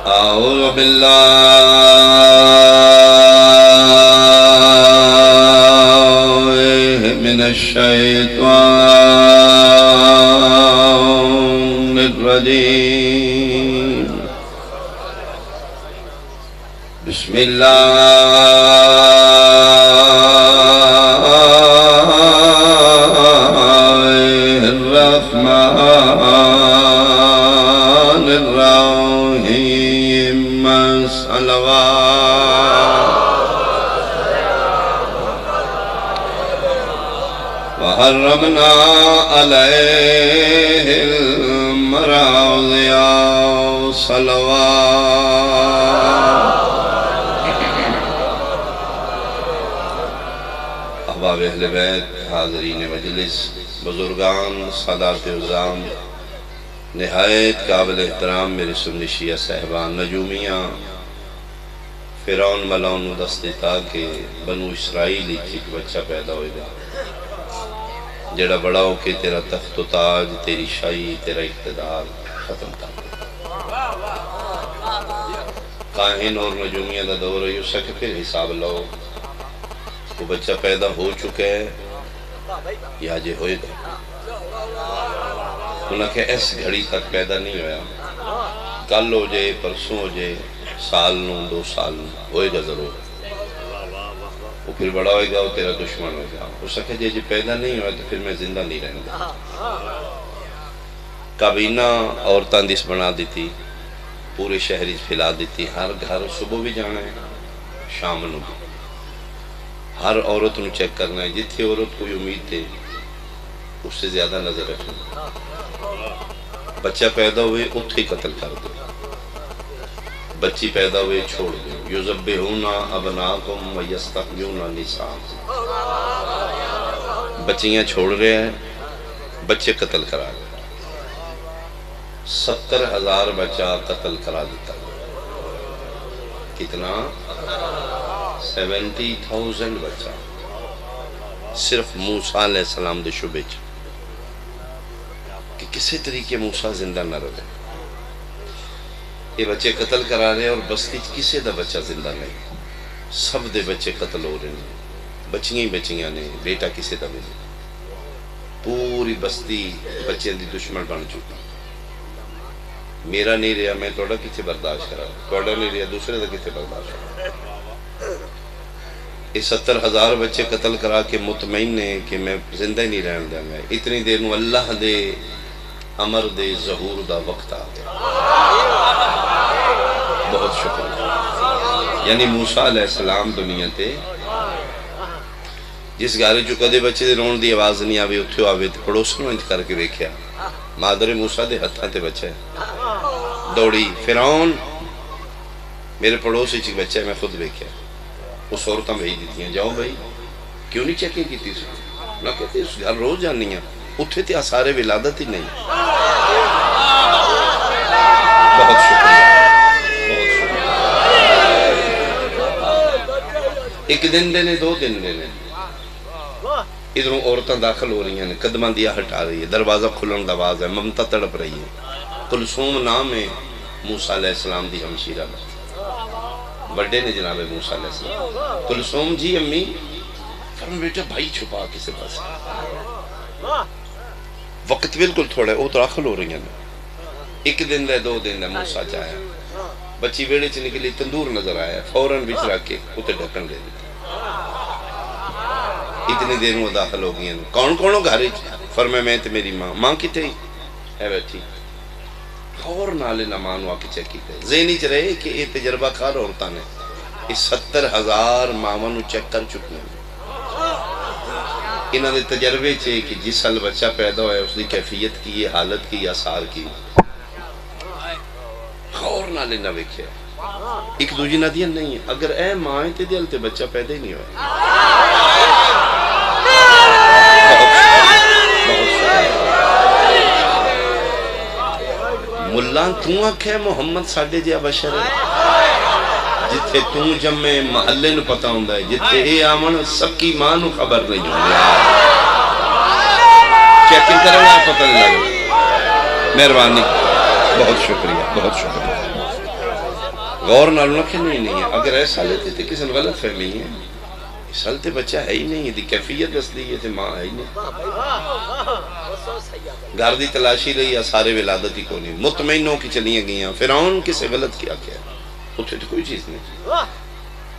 أعوذ بالله من الشيطان الرجيم. بسم الله الرحمن الرحيم. صلوات وحرمنا عليه المراضع صلوات. احباب اہل بیت، حاضرین مجلس، بزرگان، سادات عظام، نہایت قابل احترام میرے سنی شیعہ صاحبان، نجومیاں، فرعون ملعون دست تا کہ بنو اسرائیل ایک بچہ پیدا ہوئے گا جڑا بڑا ہو کے تیرا تخت و تاج، تیری شاہی، تیرا اقتدار ختم کر دے. کاہن اور نجومیاں دا دور ہے، اس کے پھر حساب لو وہ بچہ پیدا ہو چکا ہے یا جے ہوئے گا. انہاں کہ اس گھڑی تک پیدا نہیں ہویا، کل ہو جائے، پرسوں ہو جائے، سال نوں، 2 سال نوں ہوئے گا ضرور. وہ پھر بڑا ہوئے گا، وہ تیرا دشمن ہوئے گا. اس سکے جے پیدا نہیں ہویا تو پھر میں زندہ نہیں رہنے گا. کابینہ عورتاں دس بنا دیتی، پورے شہری پھیلا دیتی. ہر گھر صبح بھی جانا ہے، شام نوں بھی. ہر عورت نوں چیک کرنا ہے، جتھے عورت کوئی امید تھے اس سے زیادہ نظر رکھنا. بچہ پیدا ہوئے اتھے قتل کر دو، بچی پیدا ہوئے چھوڑ دو. یذبحون ابناکم ویستحیون نساءکم. بچیاں چھوڑ رہے ہیں، بچے قتل کرا رہے ہیں. 70,000 بچہ قتل کرا دیتا. کتنا؟ 70,000 بچہ صرف موسیٰ علیہ السلام دے شبے چ کہ کسی طریقے موسیٰ زندہ نہ رہے. یہ بچے قتل کرا رہے ہیں اور بستی کسی دا بچہ زندہ نہیں. سب دے بچے قتل ہو رہے ہیں، بچیاں ہی بچیاں نے، بیٹا کسی دا بھی نہیں. پوری بستی بچیاں دی دشمن بن چکی. میرا نہیں رہا، میں توڑا کسی برداشت کرا، توڑا نہیں رہا، دوسرے دا کسی برداشت کرا. یہ 70,000 بچے قتل کرا کے مطمئن ہے کہ میں زندہ ہی نہیں رہن دیں گا. اتنی دیر نو اللہ دے امر دے ظہور دا وقت آ گیا. بہت شکریہ. یعنی موسیٰ علیہ السلام دنیا تے جس گھارے جو کدے بچے دے رون دی آواز نہیں آوے، اتھے آوے تے پڑوسنوں انت کر کے ویکھیا مادر موسیٰ دے ہتھاں تے بچہ ہے. دوڑی فرعون میرے پڑوس ایک بچہ ہے، میں خود ویکھیا. اس عورتاں بھیج دیتی ہیں، جاؤ بھائی. کیوں نہیں چیکنگ کی تھی؟ نہ کہتے اس گھر روز جانی ہیں، اتھے تے آثار ولادت ہی نہیں. بہت شکریہ، بہت شکریہ. ایک دن دینے، 2 دن دینے، ادھروں عورتاں داخل ہو رہی ہیں، قدمہ دیا ہٹا رہی ہے، دروازہ کھلن دا آواز ہے، ممتا تڑپ رہی ہے. کلثوم نام ہے موسیٰ علیہ السلام دی ہمشیرہ. بڑے نے جناب موسیٰ علیہ السلام. کلثوم جی امی، فرمایا بیٹا بھائی چھپا کسی پاس. وقت بالکل تھوڑا ہے، وہ تو داخل ہو رہی ہیں. 1 دن دے 2 دن دے موسیٰ چاہیا. بچی بیڑے چ نکلی، تندور نظر آیا، فوراً بچ رکھ کے اتنے ڈھکن دے دیتا. اتنی دیر میں داخل ہو گئی ہیں. کون کون ہو گھر؟ فرمایا میں تے میری ماں. ماں کتے ہی ہے بیٹھی. اور نالے نہ مانو آکے چیک کیتے. ذہنی چ رہے کہ یہ تجربہ کار عورتاں نے اس 70,000 ماں نو چیک کر چکے ہیں. انہاں دے تجربے چے کہ جس سال بچہ پیدا ہویا اس دی کیفیت کی، یہ حالت کی، آثار کی. اور نالے نہ ویکھیا. ایک دوجی نہ دیا نہیں ہے. اگر اے ماں تے دل تے بچہ پیدا ہی نہیں ہویا. ملان توں آکھے محمد ساڑھے جیا بشر ہے. جتھے توں جمعے محلے نو پتہ ہوندہ ہے، جتھے اے آمن سکی ماں نو خبر نہیں ہوندی. چیکنگ کرنا پتہ نہیں لگا. مہربانی، بہت شکریہ، بہت شکریہ. غور نال نہ کہ نہیں ہے اگر ایسا لیتے تھے کسی نے غلط فہمی ہے اس حال تے بچہ ہے ہی نہیں ہے دی کیفیت دس دی ہے ماں ہے ہی نہیں گھر دی تلاشی رہی ہے سارے ولادت ہی کو نہیں مطمئن ہو کی چلیاں گئیاں فرعون کسے غلط کیا کیا اتھے تو کوئی چیز نہیں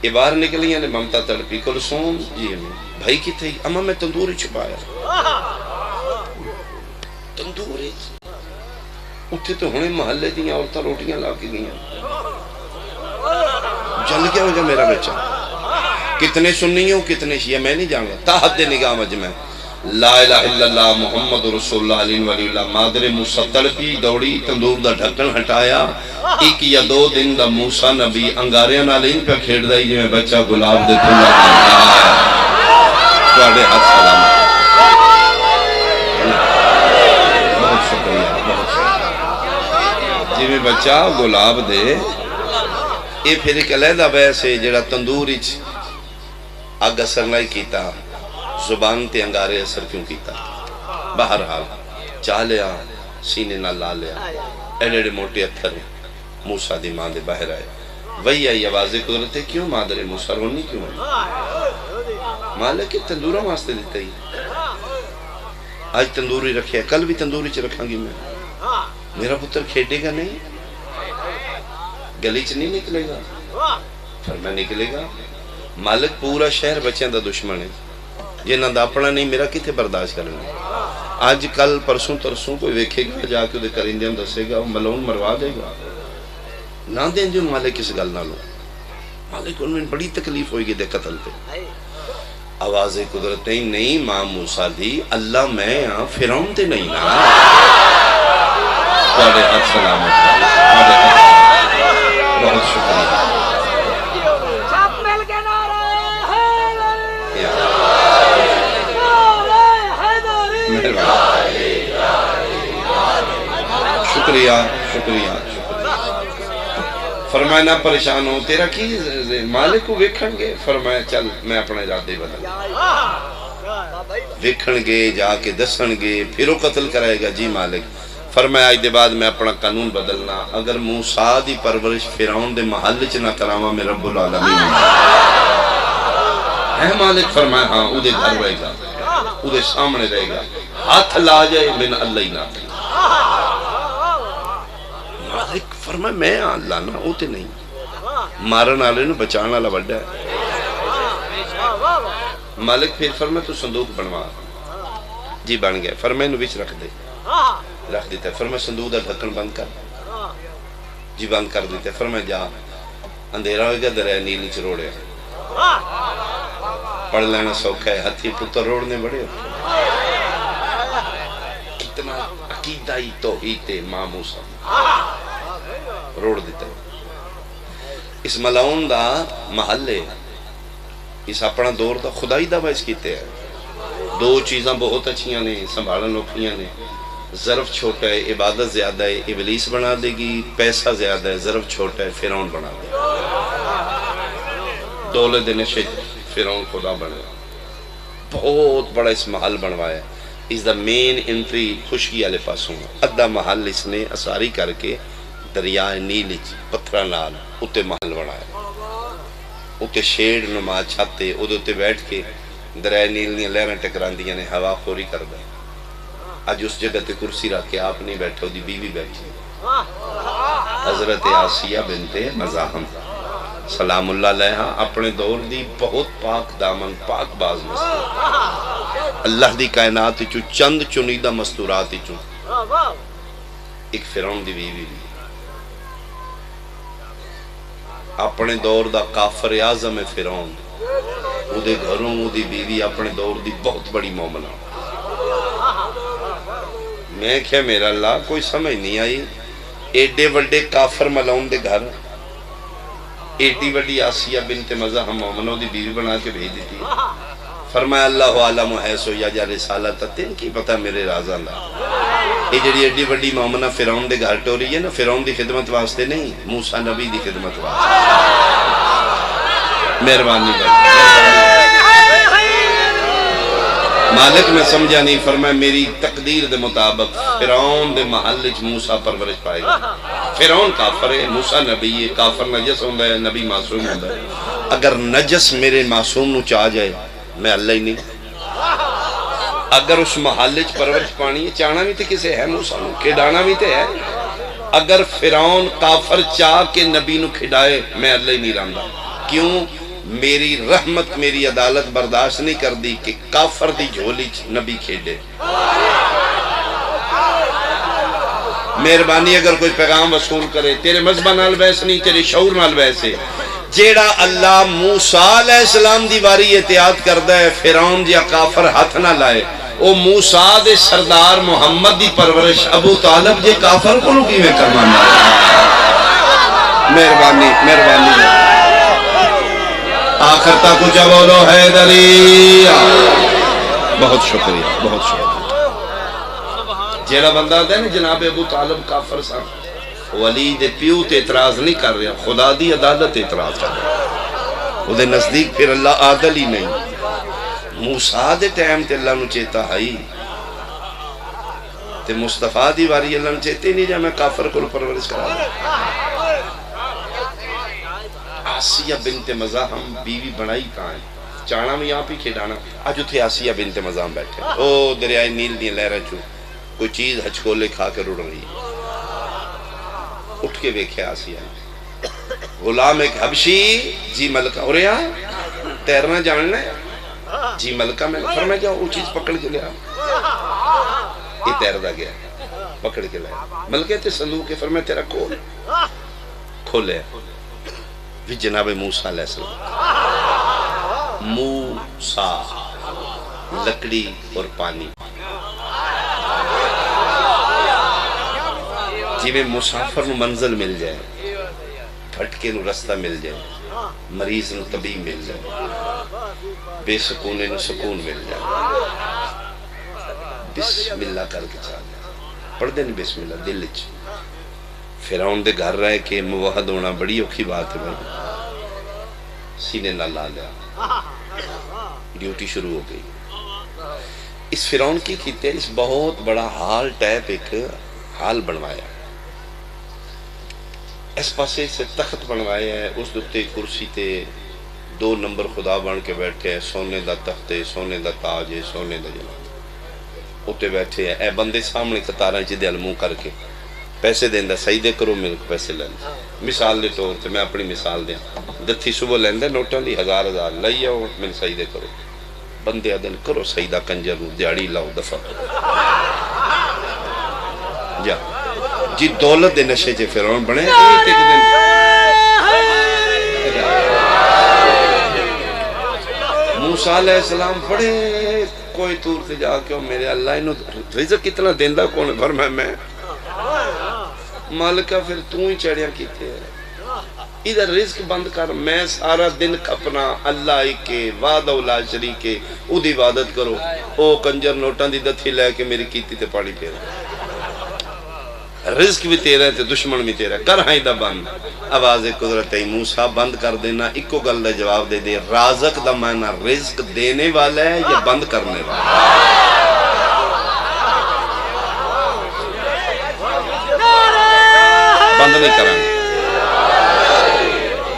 یہ باہر نکلیاں نے ممتا تڑپی کلثوم جی امی بھائی کی تھی اما میں تندوری چھپایا تندوری اتھے تو ہونے محلے دیاں عورتیں روٹیاں لا کے گئیاں جل گیا ہو جا میرا بچہ کتنے سنی ہوں کتنے شیعہ میں نہیں جانگا تا حد نگاہ مجمع لا الہ الا اللہ محمد رسول اللہ علیہ وآلہ اللہ مادر موسیٰ تڑپی دوڑی تندور دا ڈھکن ہٹایا ایک یا دو دن دا موسیٰ نبی انگاریاں نالین پہ کھیڑ دائی جو میں بچہ گلاب دے کھلا توڑے حد سلامت بہت شکریہ بہت شکریہ جی میں بچہ گلاب دے یہ پھر ایک علیحدہ ویسے جڑا تندوری اگ اثر نہیں کیتا زبان تے انگارے اثر کیوں کیتا بہرحال چاہ لیا سینے نہ لا لیا ایڈے موٹے اتھر موسیٰ دی ماں دے باہر آئے وہی آئی آوازیں قدرت ہے کیوں مادر موسیٰ رونی کیوں ہے مالک تندورہ واسطے دیتا ہی آج تندوری رکھے ہے کل بھی تندوری چ رکھاں گی میں میرا پتر کھیٹے گا نہیں گلی چ نہیں نکلے گا فرمایا نکلے گا مالک پورا شہر بچیاں دا دشمن ہے جنہاں دا اپنا نہیں میرا کتے برداشت کرنا آج کل پرسوں ترسوں کوئی ویکھے گا جا کے دے کرندے ہم دسے گا ملون مروا دے گا نہ دیں جو مالک کس گل نہ لو مالک ان میں بڑی تکلیف ہوئی گی دے قتل پہ آواز قدرت نہیں ماں موسیٰ دی اللہ میں ہاں فرعون تے نہیں نا توڑے حد سلامت بہت شکریہ شکریہ شکریہ فرمایا نہ پریشان ہو تیرا کی مالک کو ویکھن گے فرمایا چل میں اپنے ارادے بدل ویکھن گے جا کے دسن گے پھر وہ قتل کرائے گا جی مالک فرمایا آج دے بعد میں اپنا قانون بدلنا اگر موسیٰ دی پرورش فرعون دے محل چ نہ کراواں میں رب العالمین ہے مالک فرمایا ہاں او دے گھر رہے گا او دے سامنے رہے گا ہاتھ لا جائے من اللہ ہی نہ مالک فرمایا میں اللہ نہ ہوتے نہیں مارن والے نو بچان والا بڑا ہے مالک پھر فرمایا تو صندوق بنوا جی بن گیا فرمایا نو وچ رکھ دے رکھ دیتا ہے فرمایا صندوق دا ڈھکن بند کر جی بند کر دیتا ہے فرمایا جا اندھیرا ہوئے گا دریا نیل چ روڑے پڑھ لینا سوکھا ہے ہتھی پتر روڑنے بڑے کتنا عقیدائی توحید ماں موسیٰ روڑ دیتا ہے اس ملعون دا محلے اس اپنا دور دا خدائی دا باعث کیتے ہیں دو چیزاں بہت اچھیاں نے سنبھالن لوکھیاں نے ظرف چھوٹا ہے عبادت زیادہ ہے ابلیس بنا دے گی پیسہ زیادہ ہے ظرف چھوٹا ہے فرعون بنا دے دولت نشے فرعون خدا بنے بہت بڑا اس محل بنوایا اس دا مین انٹری خشکی والے پاسوں ادھا محل اس نے اساری کر کے دریائے نیل پتھرا نال اتے محل بنایا اتے شیڑ نما چھاتے ادھے اتے بیٹھ کے دریائے نیل نے لہریں ٹکراندیاں نے ہوا خوری کر دے آج اس جگہ تے کرسی رکھ کے آپ نہیں بیٹھے دی بیوی بیٹھی حضرت آسیہ بنت مزاحم سلام اللہ علیہ اپنے دور دی بہت پاک دامن پاک باز مستور اللہ دی کائنات چو چند چنیدہ مستورات چو ایک فرعون دی بیوی بھی اپنے دور دا کافر اعظم فرعون او دے گھروں او دی بیوی اپنے دور دی بہت بڑی مومنہ میں کیا میرا اللہ کوئی سمجھ نہیں آئی ایڈے وڈے کافر ملعون دے گھر ایڈی وڈی آسیہ بنت مزاحم مومنوں دی بیوی بنا کے بھیج دیتی فرمایا اللہ عالم حیثو یا جا رسالت تین کی پتہ میرے رازاں دا یہ جڑی ایڈی وڈی مومنہ فرعون دے گھر ٹو رہی ہے نا فرعون دی خدمت واسطے نہیں موسیٰ نبی دی خدمت واسطے مہربانی بھائی مالک میں سمجھا نہیں، فرمایا میری تقدیر دے مطابق فرعون دے محل وچ موسیٰ پرورش پائے گا۔ فرعون کافر ہے، موسیٰ نبی ہے، کافر نجس ہوندہ ہے، نبی معصوم ہوندہ ہے۔ اگر نجس میرے معصوم نو چاہ جائے میں اللہ ہی نہیں۔ اگر اس محل وچ پرورش پانی ہے، چاہنا بھی تے کسے ہے موسیٰ نو، کھڈانا بھی تے ہے۔ اگر فرعون کافر چاہ کے نبی نو کھڈائے میں اللہ ہی نہیں رہندا۔ کیوں؟ میری رحمت میری عدالت برداشت نہیں کر دی کہ کافر دی جھولی نبی کھیڑے۔ مہربانی اگر کوئی پیغام وصول کرے، تیرے مذہبہ نال بحث نہیں، تیرے شعور نال بحث ہے۔ جیڑا اللہ موسیٰ علیہ السلام دی واری احتیاط کردہ ہے، فرعون جیا کافر ہاتھ نہ لائے، او موسیٰ دے سردار محمد دی پرورش ابو طالب جے کافر کو لوگی میں کروانا۔ مہربانی مہربانی آخر تک اچھا بولو حیدری۔ بہت شکریہ بہت شکریہ۔ جیڑا بندہ دے نا جناب ابو طالب کافر سا، ولی دے پیو تے اعتراض نہیں کر رہا، خدا دی عدالت اعتراض کر رہا۔ وہ دے نزدیک پھر اللہ عادل ہی نہیں۔ موسیٰ دے ٹائم تے اللہ نو چیتا ہائی تے مصطفیٰ دی واری اللہ نو چیتے نہیں جا میں کافر کو پرورش کرا دیں۔ آسیہ بنت مزاحم بیوی بنائی کہاں ہے، چانا میں یہاں پی کھیڑانا۔ آج اتھے آسیہ بنت مزاحم بیٹھے، او دریائے نیل دی لہرہ چو کوئی چیز ہچکولے کھا کے رڑ رہی ہے۔ اٹھ کے بیکھے آسیہ، غلام ایک حبشی، جی ملکہ، اور یہاں تیرنا جاننا ہے؟ جی ملکہ میں فرمایا کیا وہ چیز پکڑ کے لیا، یہ تیردہ گیا پکڑ کے لیا۔ ملکہ تے صندوق ہے، فرمایا تیرا کھول، کھولے بھی جناب موسیٰ علیہ السلام۔ موسیٰ لکڑی اور پانی، جی میں مسافر نو منزل مل جائے، پھٹکے نو رستہ مل جائے، مریض نو طبیب مل جائے، بے سکونے نو سکون مل جائے، بسم اللہ کر کے چاہ جائے، پڑھ دیں بسم اللہ دل چ۔ فرعون دے گھر رہے کہ موحد ہونا بڑی اوکھی بات ہے بھائی، سینے نہ لا لیا، ڈیوٹی شروع ہو گئی۔ اس فرعون کی کیتے اس بہت بڑا حال ٹیپ ایک حال بنوایا، اس پاسے سے تخت بنوایا ہے، اس دوتے کرسی تے 2 نمبر خدا بن کے بیٹھے ہیں، سونے دا تخت ہے، سونے دا تاج ہے، سونے دا جناب اتے بیٹھے ہیں۔ اے بندے سامنے قطاراں چ دل منہ کر کے پیسے دیندہ سجدے کرو، میرے کو پیسے لیندے۔ مثال دے طور تے میں اپنی مثال دیا، دتھی صبح لیندے نوٹاں دی 1000 لئی آؤ میرے سجدے کرو، بندے دن کرو سجدہ کنجر نو، دیہڑی لاؤ دفع کرو جا جی دولت دے نشے چے فرعون بنے ایک دن موسیٰ علیہ السلام پڑھے کوئی طور سے جا کے میرے اللہ انہوں رزق کتنا دیندہ کون ہے، فرمایا میں مالکہ پھر تو ہی چڑھیاں کیتے ہیں، ادھر رزق بند کر، میں سارا دن کھپنا اللہ کے وعدہ لا شریکے او دی عبادت کرو، او کنجر نوٹاں دی دتھی لے کے میری کیتی تے پاڑی پہ رزق بھی تیرا ہے تے دشمن بھی تیرا ہے، کر ہاں دا بند۔ آواز قدرت ہے موسیٰ بند کر دینا، ایکو گل دا جواب دے دے، رازق دا معنی رزق دینے والا ہے یا بند کرنے والا ہے؟ بند نہیں کریں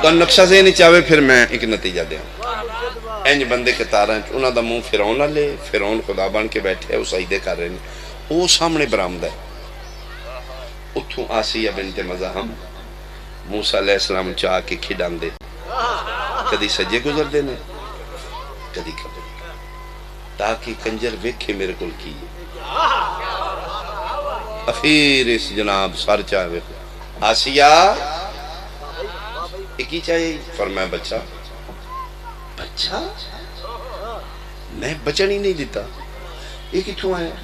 تو نقشہ سے نہیں چاہے، پھر میں ایک نتیجہ دیں۔ اینج بندے کے تاراں انہاں دا منہ فرعون نہ لے، فرعون خدا بن کے بیٹھے وہ سجدے کر رہے ہیں، وہ سامنے برآمد ہے، اتھوں آسیہ بنت مزاحم موسیٰ علیہ السلام چاہ کے کھڈان دے، کدی سجے گزر دینے کدی کبھی، تاکہ کنجر ویکھے میرے کل کی افیر اس جناب سر چاہے آسیہ ایک ہی چاہیے، فرمایا بچہ بچہ میں بچن ہی نہیں دیتا، ایک ہی تھوں آیا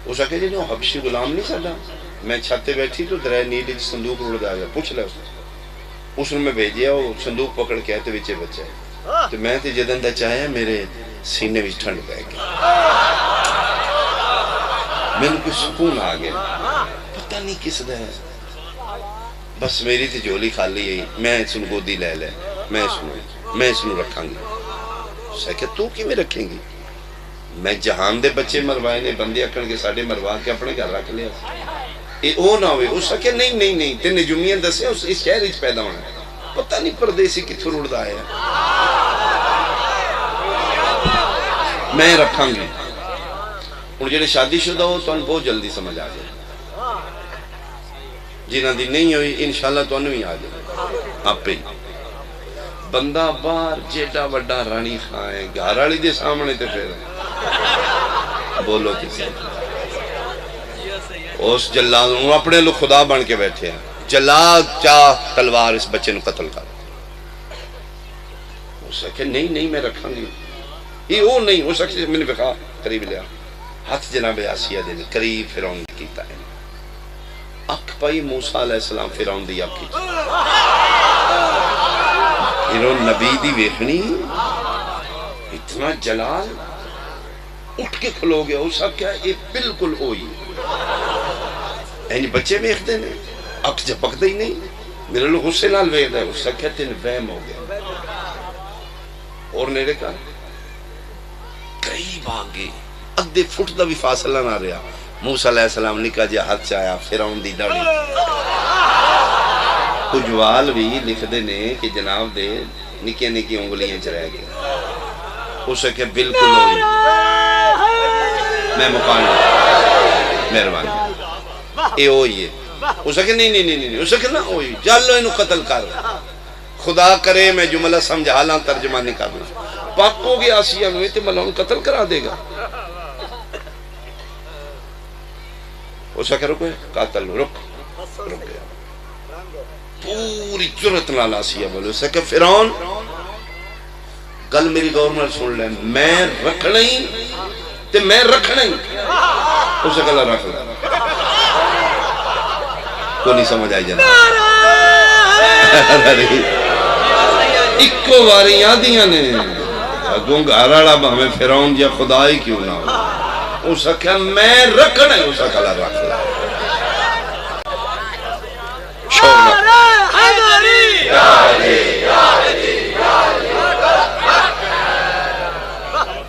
اس آکے جی جو حبشی غلام نہیں ساڈا، میں چھاتے بیٹھی تو درائے نیلی صندوق روڑ دا گیا، پوچھ لے اس نے میں بھیجیا، وہ صندوق پکڑ کے آئے تو وچے بچہ ہے، تو میں تے جدن دا چاہیا میرے سینے وچ ٹھنڈ پہ گیا، میں نے کوئی سکون آ گیا، پتہ نہیں کس دا ہے، بس میری تے جولی خالی ہے، میں اس نے گودی لے لے، میں اس نے رکھاں گی، اسے کہ تو کی میں رکھیں گی، میں جہان دے بچے مروائے نے، بندے اکڑ کے ساڑھے مروا کے اپنے گھر رکھ لیا اے او نہ ہوئے. اس کہ نہیں تے نجومیاں دسے اس شہر وچ پیدا ہونا ہے. پتہ نہیں پردیسی کتھوں رڑدا ہے. میں رکھاں گی. ہن جڑے شادی شدہ ہو تانوں بہت جلدی سمجھ آ جائے، جنہاں دی نہیں ہوئی انشاءاللہ تانوں ہی آ جائے آپ ہی. بندہ باہر جیڑا وڈا رانی خاں ہے، گھر والی دے سامنے تے پھر بولو کسی اس جلاد اپنے لوگ خدا بن کے بیٹھے ہیں. جلاد چاہ تلوار اس بچے نو قتل کر. اس کہ نہیں میں رکھاں گی. یہ وہ نہیں ہو سکتے. میں نے بکھا قریب لیا ہاتھ جناب آسیہ دے قریب فرعون کیتا ہے. اکھ پائی موسیٰ علیہ السلام فرعون دی اکھ کی فرعون نبی دی ویکھنی اتنا جلال اٹھ کے کھلو گیا. اس کا کیا یہ بالکل ہوئی اینی بچے ویکھتے نے اکھ جھپکتے ہی نہیں. میرے لوگ غصے نال ویکھدا ہے. اس کا کہتے ہیں وہم ہو گیا. اور نیڑے کا قریب آگے ادھے فٹ دا بھی فاصلہ نہ رہا. موسیٰ علیہ السلام نکا جا ہاتھ چایا فرعون دی داڑھی. کجوال بھی لکھ دے نے کہ جناب دے نکی نکی انگلیاں چ رہ گئے. اسے کہ بالکل ہوئی. میں مکان مہربانی اے ہوئی ہے. اسے کہ نہیں اسے کہ نہ ہوئی. جالو انہوں قتل کر. خدا کرے میں جملہ سمجھا لاں ترجمہ نہیں کرنا. پاک ہو گیا آسیہ میں تے ملعون قتل کرا دے گا. اسے کہ رکو قاتل رک گیا. پوری جرت نال آسیہ بولے. اسے کہ فرعون گل میری گورنر سن لیں. میں رکھنا ہی تے میں رکھنا ہی. اسے کہ اللہ رکھ لیں. کو نہیں سمجھ آئی جانا. اکو واری یادیاں نے گونگاراڑا ہمیں فرعون یا خدای کیوں نہ ہو. اس کہ میں رکھنا ہے. اس کہ اللہ رکھ لیں.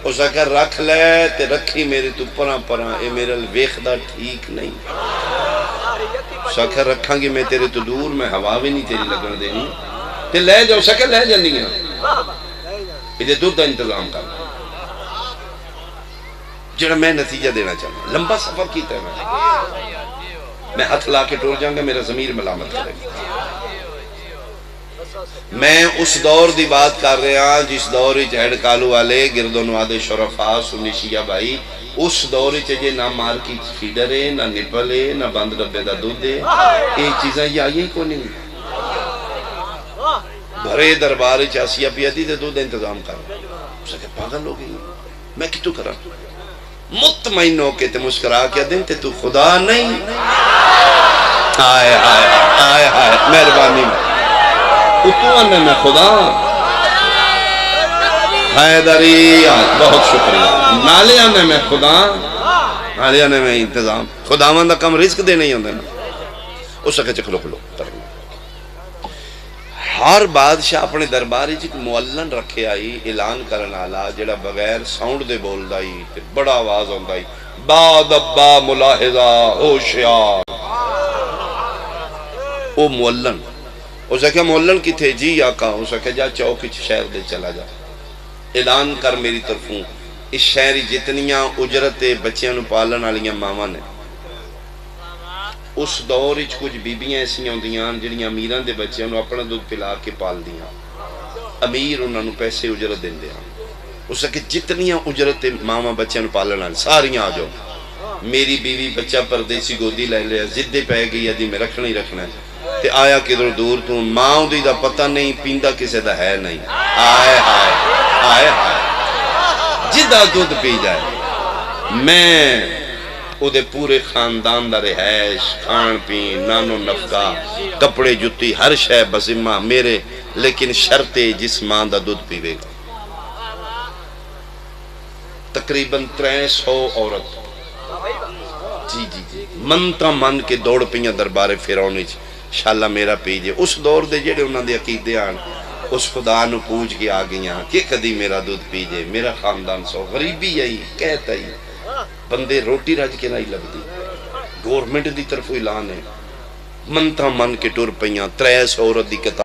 اس کہ رکھ لے تے رکھی میرے تو پرا اے میرے ویخدہ ٹھیک نہیں. اس کہ رکھاں گی میں تیرے تو دور. میں ہوا بھی نہیں تیری لگن دینی تے لے جاؤ. اس کہ لے جانی ہیں ادھے دودھ دا انتظام کر. جڑا میں نتیجہ دینا چاہتا. لمبا سفر کیتا ہے. میں ہاتھ لا کے ٹور جاؤں گا. میرا ضمیر ملامت کرے گا. میں اس دور دی بات کر رہا ہاں جس دور جہد کالو والے گرد و نواد شرفا سنی شیعہ بھائی. اس دور چجے نہ مارکی فیڈر ہے نہ نپل ہے نہ بند ڈبے دا دودھ ہے. یہ چیزیں یہ آئی کو نہیں. بھرے دربار آسیہ پیا دی دے دودھ انتظام کر. اسے کہ پاگل ہو گئی. میں کتوں کرا مطمئن ہو کے تے مسکرا کیا دیں تے تو خدا نہیں. آئے مہربانی اتو انہیں میں خدا. حیدری بہت شکریہ. نالے آنے میں خدا. نالے آنے میں انتظام. خدا مندہ کم رزق دے نہیں ہوندے نا. اس سکے چکلو کلو ہر بادشاہ اپنے درباری جی معلن رکھے آئی اعلان کرنا آلا جڑا بغیر ساؤنڈ دے بول دائی بڑا آواز ہوں دائی. با دبا ملاحظہ ہوشیار. او معلن. اسے کہ معلن کی تھے جی آقا. اسے کہ جا چوکی شہر دے چلا جا. اعلان کر میری طرفوں اس شہری جتنیاں اجرت بچیاں نو پالن والیاں ماما نے. اس دور وچ کچھ بیبیاں ایسی ہوندیاں جڑیاں امیراں دے بچیاں نو اپنا دودھ پلا کے پال دیاں. امیر انہاں نو پیسے اجرت دیندے ہیں. اس کہ جتنیاں اجرت ماما بچیاں نو پالن والی ساریاں آ جاؤ. میری بیوی بچہ پردیسی گودی لے لیا. ضد پہ گئی ادھی میں رکھنا ہی رکھنا ہے. تے آیا کدھر دور تو ماں دی دا پتہ نہیں پیندا کسے دا ہے نہیں. آئے جدہ دودھ پی جائے. میں او دے پورے خاندان دا رہائش کھان پین نانو نفقہ کپڑے جتی ہر شے بذمہ میرے. لیکن شرط جس ماں دا دودھ پیوے گا. تقریباً 300 عورت جی منتا من کے دوڑ پیاں دربار فرعون وچ شاءاللہ میرا پیجے. اس دور دے جڑے انہاں دے عقیدے آن اس خدا نو پوچھ کے آ گئیاں کہ کدی میرا دودھ پی جے، میرا خاندان سو غریبی آئی کہتا ہی بندے روٹی رج کے نہیں لگتی، گورنمنٹ دی طرف اعلان ہے منتا من کے ٹر پیاں 300 عورت دی کتاب